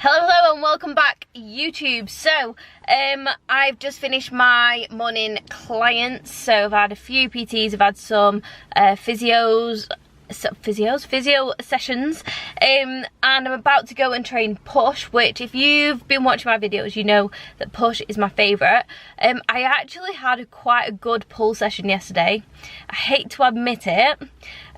Hello and welcome back YouTube. So I've just finished my morning clients, so I've had a few PTs, I've had some physio sessions, and I'm about to go and train push, which if you've been watching my videos you know that push is my favourite. I actually had quite a good pull session yesterday. I hate to admit it.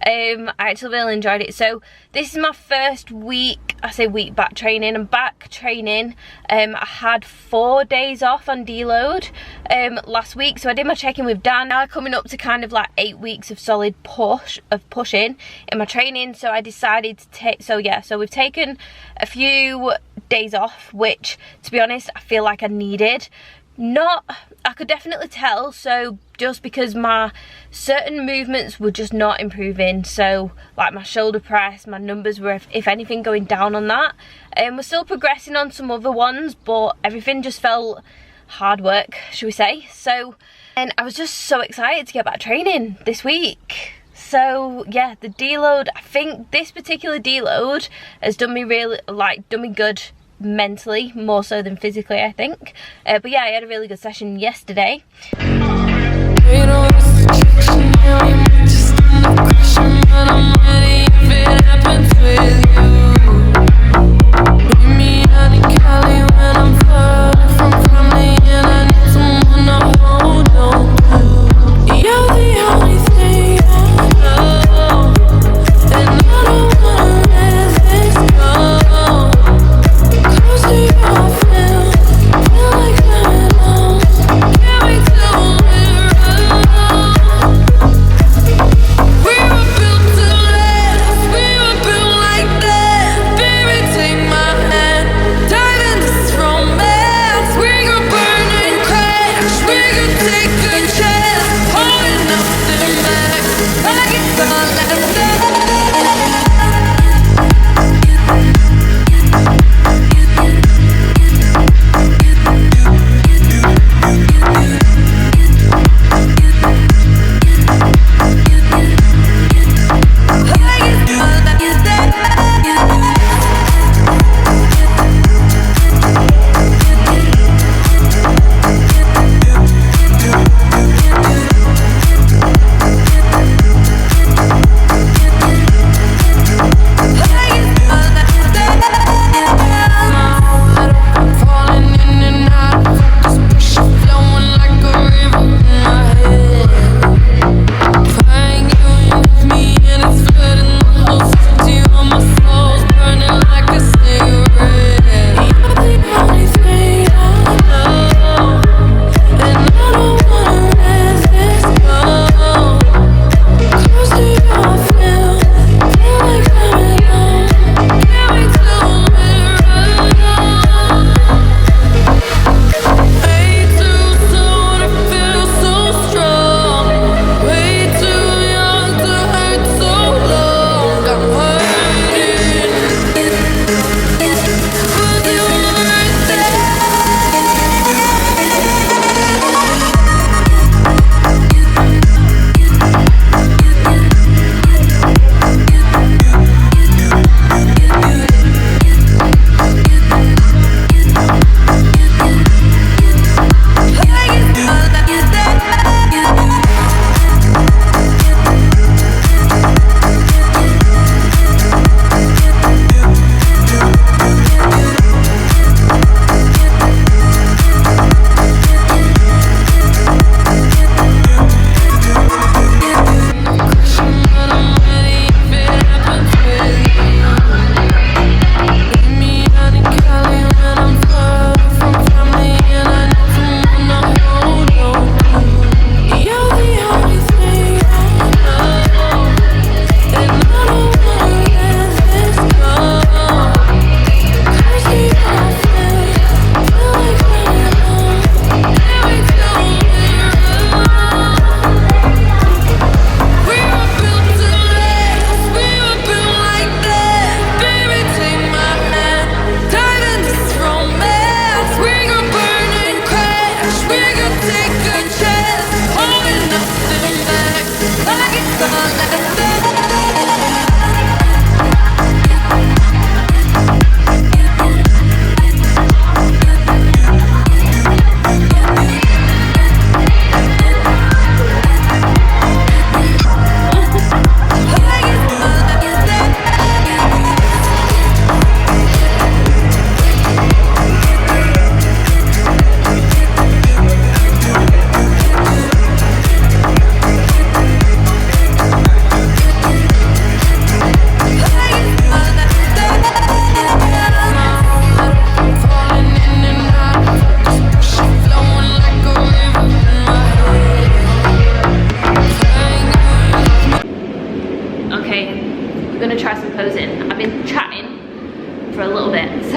I actually really enjoyed it. So this is my first week, I say week back training. I'm back training. I had 4 days off on deload last week, so I did my check-in with Dan. Now coming up to kind of like 8 weeks of solid pushing in my training, so I decided to take, so we've taken a few days off, which to be honest I feel like I needed. I could definitely tell, so just because my certain movements were just not improving, so like my shoulder press, my numbers were if anything going down on that. We're still progressing on some other ones, but everything just felt hard work, should we say. So, and I was just so excited to get back training this week. So yeah, the deload, I think this particular deload has done me good mentally, more so than physically, I think. But yeah, I had a really good session yesterday. Like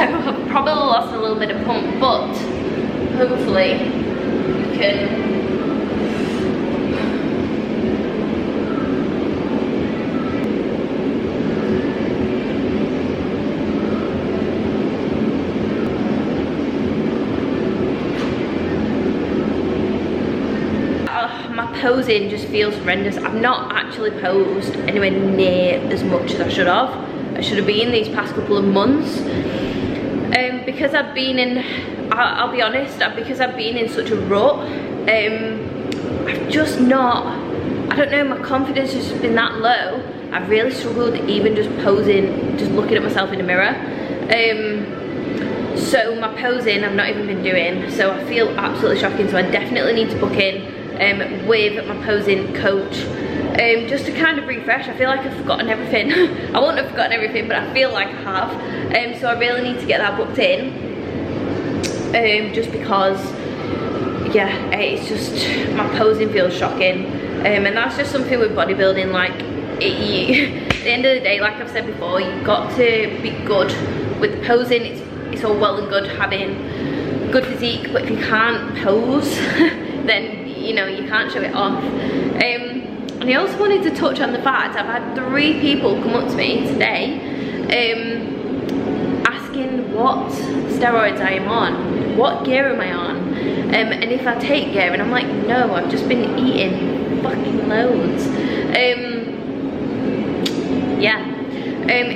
I've probably lost a little bit of pump, but hopefully we can posing just feels horrendous. I've not actually posed anywhere near as much as I should have. I should have been these past couple of months. Because I've been in, I'll be honest, because I've been in such a rut, I've just not, I don't know, my confidence has just been that low. I've really struggled even just posing, just looking at myself in the mirror. So my posing I've not even been doing, so I feel absolutely shocking. So I definitely need to book in with my posing coach, just to kind of refresh. I feel like I've forgotten everything. I won't have forgotten everything, but I feel like I have. So I really need to get that booked in, just because, yeah, it's just, my posing feels shocking. And that's just something with bodybuilding, like, at the end of the day, like I've said before, you've got to be good with posing. It's all well and good having good physique, but if you can't pose, then you know, you can't show it off. And I also wanted to touch on the fact I've had 3 people come up to me today asking what steroids I am on, what gear am I on, and if I take gear, and I'm like, no, I've just been eating fucking loads.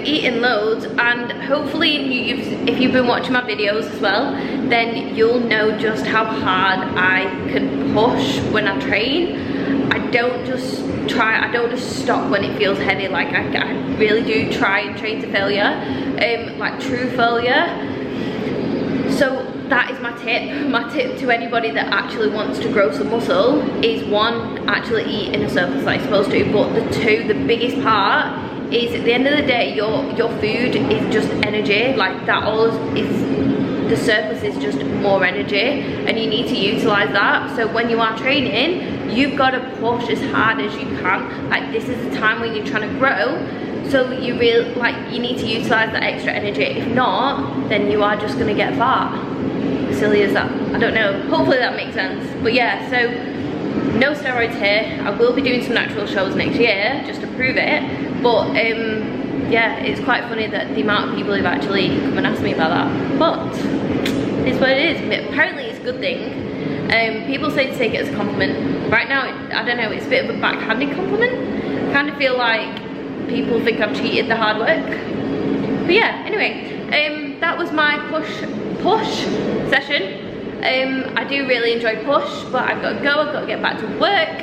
Eating loads, and hopefully if you've been watching my videos as well, then you'll know just how hard I can push when I train. I don't just stop when it feels heavy. Like I really do try and train to failure, like true failure. So that is my tip. My tip to anybody that actually wants to grow some muscle is, 1, actually eat in a surplus like you're supposed to, but the 2, the biggest part is, at the end of the day, your food is just energy. Like that all is, the surplus is just more energy, and you need to utilize that. So when you are training, you've got to push as hard as you can. Like, this is the time when you're trying to grow, so you need to utilize that extra energy. If not, then you are just gonna get fat. As silly as that, I don't know, hopefully that makes sense. But yeah, so no steroids here. I will be doing some natural shows next year just to prove it. But yeah, it's quite funny that the amount of people who've actually come and asked me about that. But it's what it is. Apparently it's a good thing. People say to take it as a compliment. Right now, I don't know, it's a bit of a backhanded compliment. I kind of feel like people think I've cheated the hard work. But yeah, anyway, that was my push session. I do really enjoy push, but I've got to go, I've got to get back to work.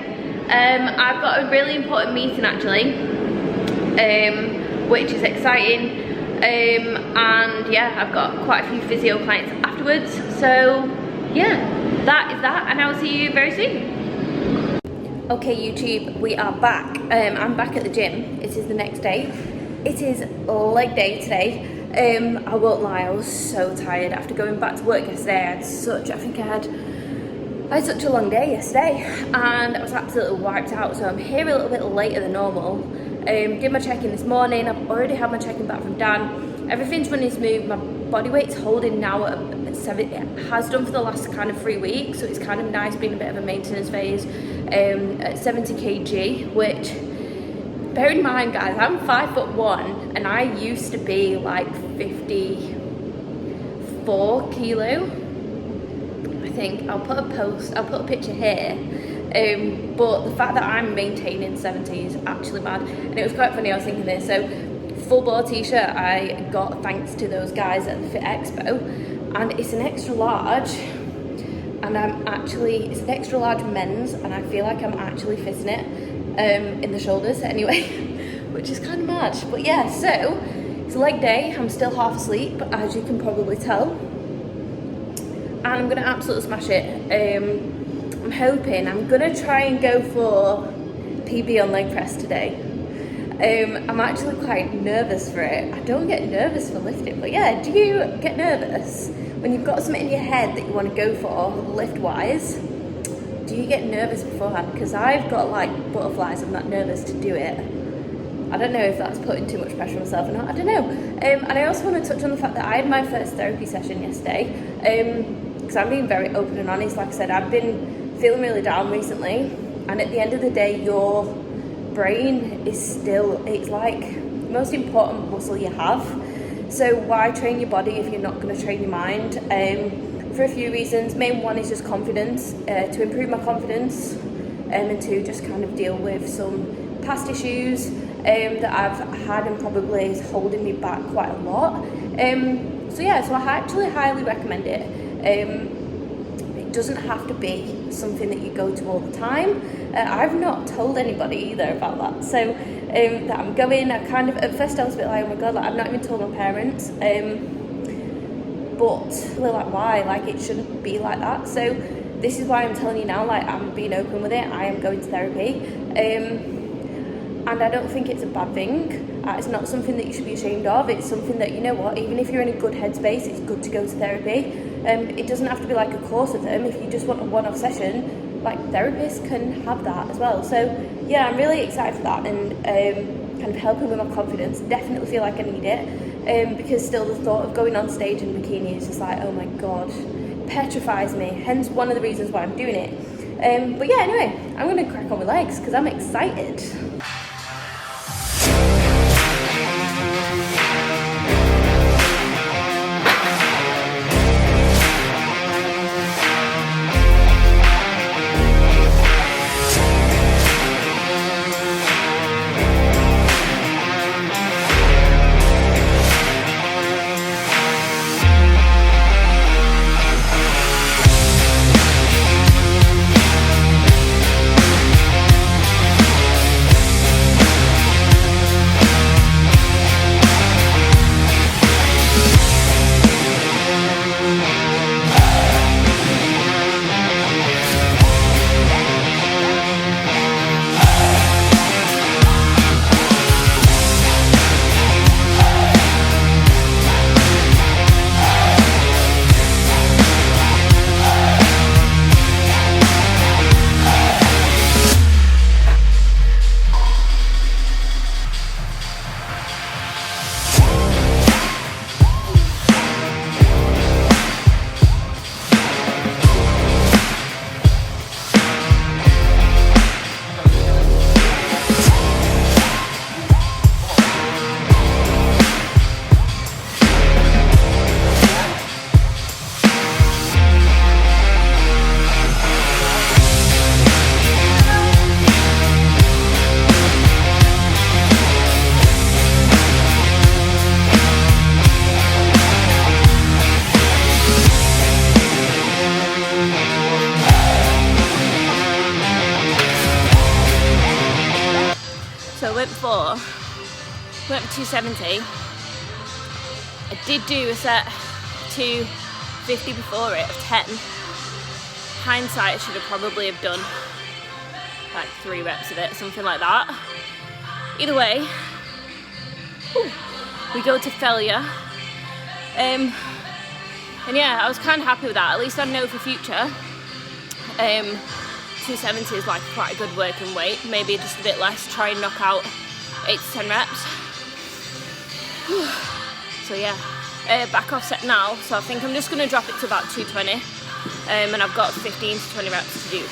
I've got a really important meeting actually, which is exciting. And yeah, I've got quite a few physio clients afterwards. So yeah, that is that, and I'll see you very soon. Okay YouTube, we are back. I'm back at the gym. It is the next day. It is leg day today. I won't lie, I was so tired after going back to work yesterday. I had such a long day yesterday, and I was absolutely wiped out, so I'm here a little bit later than normal. Did my check-in this morning. I've already had my check-in back from Dan. Everything's running smooth. My body weight's holding now at 7. It has done for the last kind of 3 weeks, so it's kind of nice being a bit of a maintenance phase, at 70 kg, which, bear in mind guys, I'm 5'1", and I used to be like 54 kilo. I think I'll put a picture here. But the fact that I'm maintaining 70 is actually bad. And it was quite funny, I was thinking this. So full bore t-shirt I got thanks to those guys at the Fit Expo, and it's an extra large, and it's an extra large men's, and I feel like I'm actually fitting it in the shoulders anyway, which is kind of mad. But yeah, so it's leg day. I'm still half asleep, as you can probably tell, and I'm gonna absolutely smash it. I'm hoping, I'm gonna try and go for PB on leg press today. I'm actually quite nervous for it. I don't get nervous for lifting, but yeah, do you get nervous when you've got something in your head that you want to go for lift wise? Do you get nervous beforehand? Because I've got like butterflies. I'm not nervous to do it. I don't know if that's putting too much pressure on myself or not, I don't know. And I also want to touch on the fact that I had my first therapy session yesterday, because I'm being very open and honest. Like I said, I've been feeling really down recently, and at the end of the day, your brain is still, it's like the most important muscle you have. So why train your body if you're not going to train your mind? For a few reasons. Main one is just confidence, to improve my confidence, and to just kind of deal with some past issues that I've had and probably is holding me back quite a lot. So I actually highly recommend it. It doesn't have to be something that you go to all the time. I've not told anybody either about that. So that I'm going, I kind of, at first I was a bit like, oh my god, like, I've not even told my parents. But they're like, why? Like, it shouldn't be like that. So this is why I'm telling you now, like, I'm being open with it. I am going to therapy. And I don't think it's a bad thing. It's not something that you should be ashamed of. It's something that, you know what, even if you're in a good headspace, it's good to go to therapy. It doesn't have to be like a course with them. If you just want a one-off session, like, therapists can have that as well. So yeah, I'm really excited for that, and kind of helping with my confidence. Definitely feel like I need it, because still the thought of going on stage in a bikini is just like, oh my god, petrifies me. Hence one of the reasons why I'm doing it. But yeah, anyway, I'm gonna crack on with legs because I'm excited. So went for 270. I did do a set 250 before it of 10. Hindsight, I should have probably have done like 3 reps of it, something like that. Either way, we go to failure. And yeah, I was kind of happy with that. At least I know for future. 270 is like quite a good working weight. Maybe just a bit less. Try and knock out 8 to 10 reps. So yeah, back off set now. So I think I'm just going to drop it to about 220. And I've got 15 to 20 reps to do.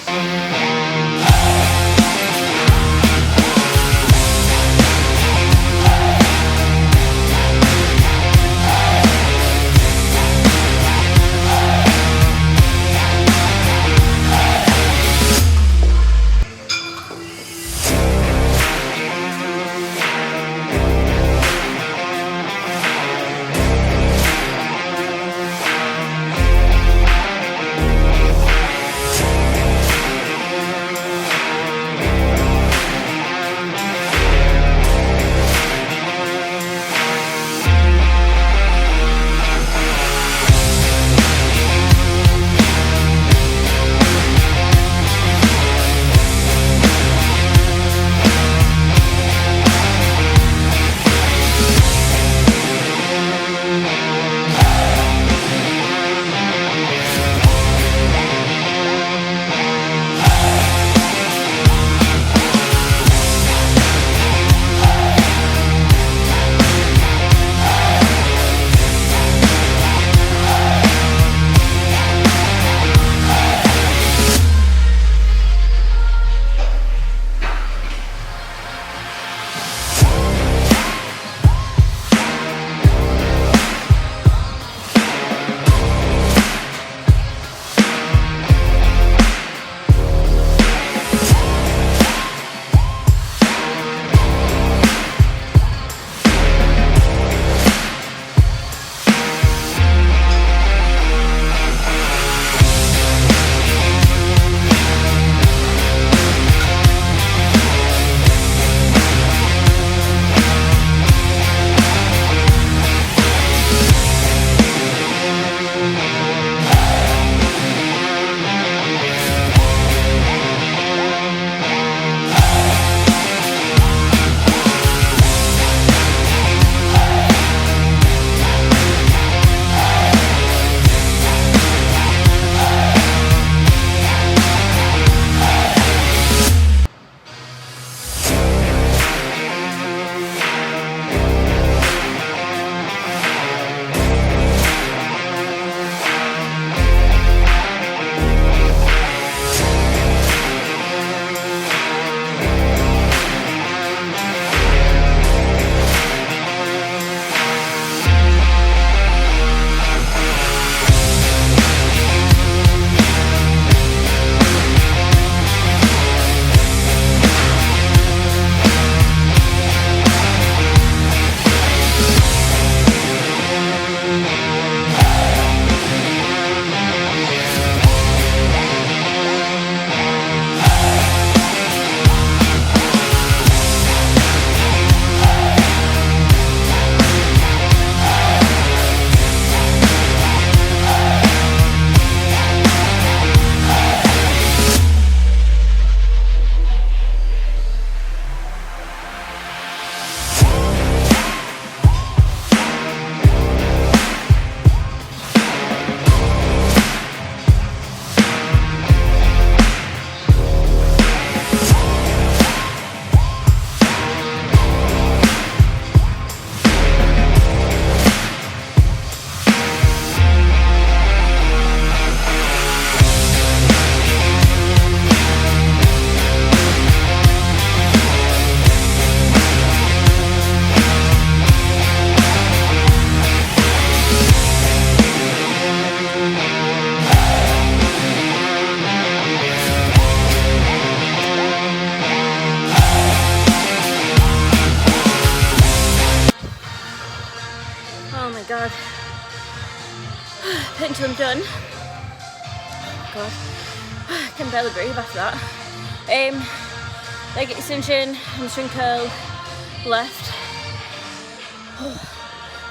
Pendulum done. God, I can barely breathe after that. Leg extension, hamstring curl, left.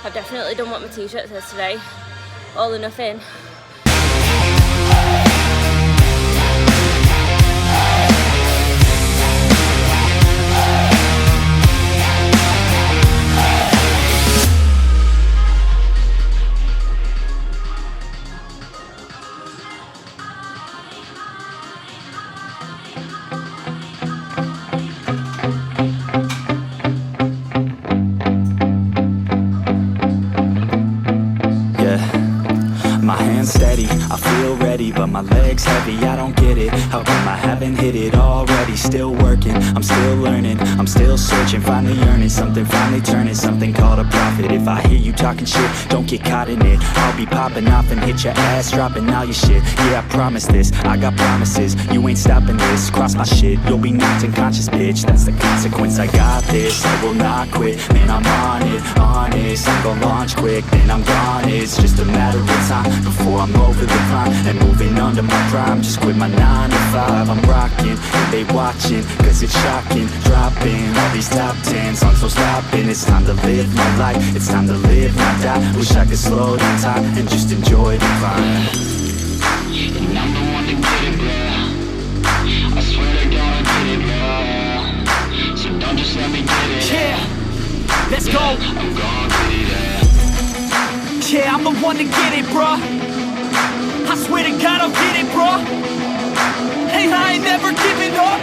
I've definitely done what my t-shirt says today. All or nothing. I feel ready, but my legs heavy, I don't get it. How come I haven't hit it already? Still working, I'm still learning, I'm still searching, finally earning something, finally turning something called a profit. If I hear you talking shit, don't get caught in it. I'll be popping off and hit your ass, dropping all your shit. Yeah, I promise this, I got promises, you ain't stopping this. Cross my shit, you'll be knocked unconscious, bitch. That's the consequence, I got this, I will not quit. Man, I'm on it, honest, I'm gon' launch quick, then I'm gone. It's just a matter of time before I'm over the climb and moving under my prime. Just quit my 9 to 5, I'm rocking and they watching, cause it's shocking. Dropping all these top 10 songs, so stopping. It's time to live my life, it's time to live, not die. Wish I could slow down time and just enjoy the climb. And I'm the one to get it, bro. I swear to God I get it, bro. So don't just let me get it. Yeah, let's go. I'm gonna get it, yeah, I'm the one to get it, bro. I swear to God I'll get it, bro. Hey, I ain't never giving up.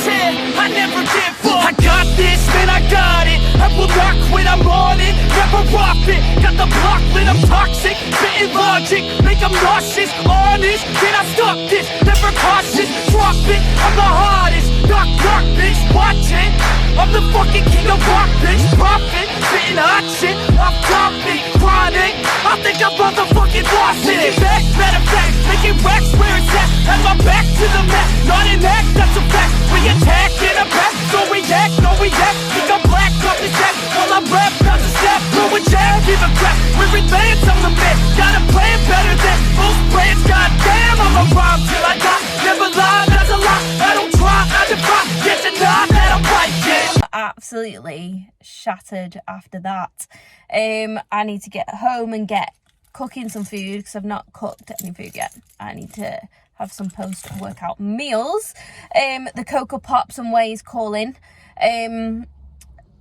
Yeah, I never give up. I got this, man, I got it. I will not quit, I'm on it. Never off it. Got the block lit, I'm toxic. Spitting logic, make them nauseous. Honest, can I stop this? Never cautious, drop it. I'm the hardest. Knock, knock, bitch, watching. I'm the fucking king of rock, bitch. Profit, spitting hot shit. I'm topic, chronic. I think I'm motherfucking lost it. Back, matter of fact, making racks where it's at. Have my back to the mat, not an act, that's a fact. We attack in a back, so react, no react. Think I'm black, off his back. While I'm rap, not to step, throw a jab, give a crap. We're advanced, I'm the man. Got a plan better than most brands. Goddamn, I'm a rhyme till I die. Never lie, that's a lie. I don't try, I defy. Get to die, that I'm right, yeah. Absolutely shattered after that. I need to get home and get cooking some food because I've not cooked any food yet. I need to have some post-workout meals. The Cocoa Pops and Whey is calling. And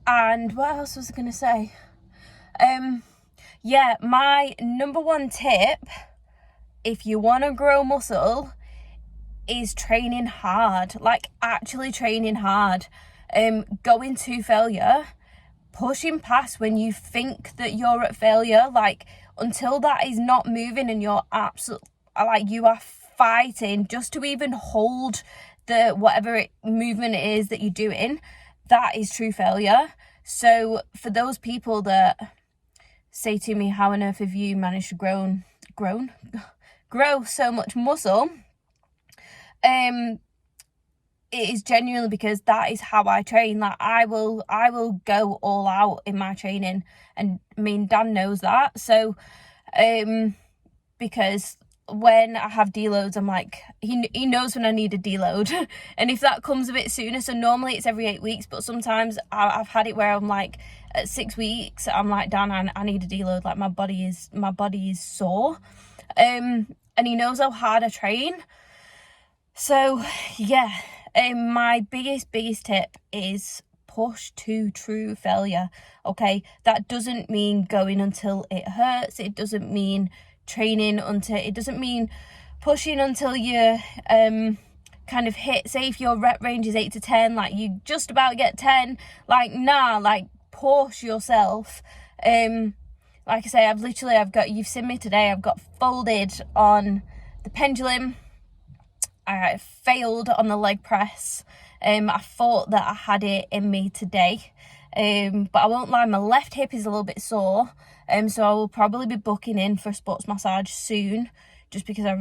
what else was I going to say? Yeah, my number one tip, if you want to grow muscle, is training hard. Like, actually training hard. Going to failure, pushing past when you think that you're at failure, like, until that is not moving and you're absolutely, like, you are fighting just to even hold the whatever movement it is that you're doing, that is true failure. So for those people that say to me, how on earth have you managed to grow so much muscle, it is genuinely because that is how I train. Like, I will go all out in my training, and I mean, Dan knows that. So because when I have deloads, I'm like, he knows when I need a deload. And if that comes a bit sooner, so normally it's every 8 weeks, but sometimes I've had it where I'm like, at 6 weeks, I'm like, Dan, I need a deload. Like, my body is sore. And he knows how hard I train. So yeah, my biggest tip is push to true failure. Okay, that doesn't mean going until it hurts. It doesn't mean training until, it doesn't mean pushing until you kind of hit, say if your rep range is 8 to 10, like you just about get 10, like, nah, like, push yourself. Like I say, I've got, you've seen me today, I've got folded on the pendulum. I failed on the leg press. I thought that I had it in me today, but I won't lie, my left hip is a little bit sore, so I will probably be booking in for a sports massage soon, just because I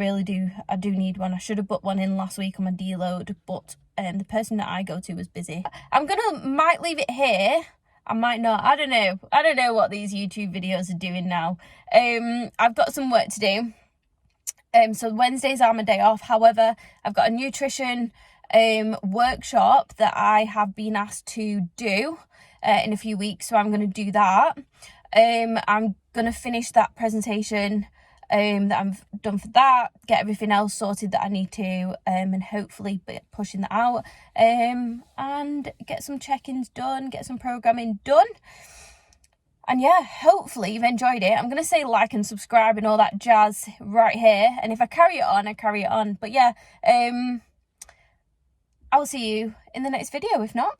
do need one. I should have booked one in last week on my deload, but the person that I go to was busy. Might leave it here. I might not. I don't know what these YouTube videos are doing now. I've got some work to do. So Wednesdays are my day off. However, I've got a nutrition workshop that I have been asked to do in a few weeks, so I'm going to do that. I'm going to finish that presentation that I've done for that, get everything else sorted that I need to, and hopefully pushing that out, and get some check-ins done, get some programming done. And yeah, hopefully you've enjoyed it. I'm going to say like and subscribe and all that jazz right here. And if I carry it on, I carry it on. But yeah, I will see you in the next video, if not.